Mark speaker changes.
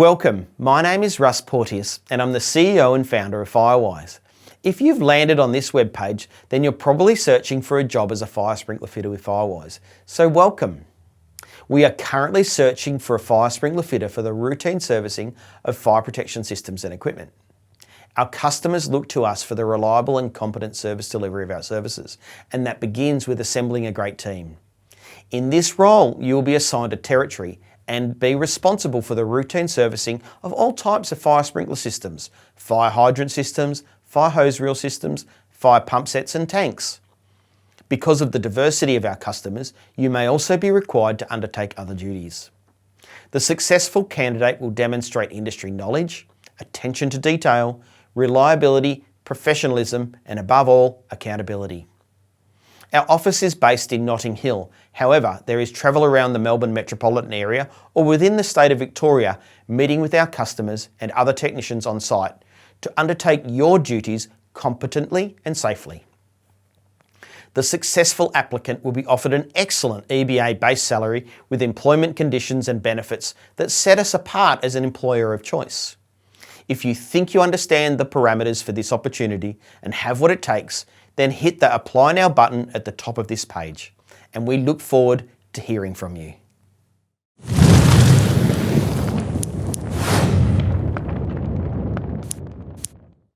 Speaker 1: Welcome, my name is Russ Porteous and I'm the CEO and founder of Firewize. If you've landed on this webpage, then you're probably searching for a job as a fire sprinkler fitter with Firewize. So welcome. We are currently searching for a fire sprinkler fitter for the routine servicing of fire protection systems and equipment. Our customers look to us for the reliable and competent service delivery of our services, and that begins with assembling a great team. In this role, you will be assigned a territory and be responsible for the routine servicing of all types of fire sprinkler systems, fire hydrant systems, fire hose reel systems, fire pump sets and tanks. Because of the diversity of our customers, you may also be required to undertake other duties. The successful candidate will demonstrate industry knowledge, attention to detail, reliability, professionalism, and above all, accountability. Our office is based in Notting Hill. However, there is travel around the Melbourne metropolitan area or within the state of Victoria, meeting with our customers and other technicians on site to undertake your duties competently and safely. The successful applicant will be offered an excellent EBA base salary with employment conditions and benefits that set us apart as an employer of choice. If you think you understand the parameters for this opportunity and have what it takes, then hit the Apply Now button at the top of this page, and we look forward to hearing from you.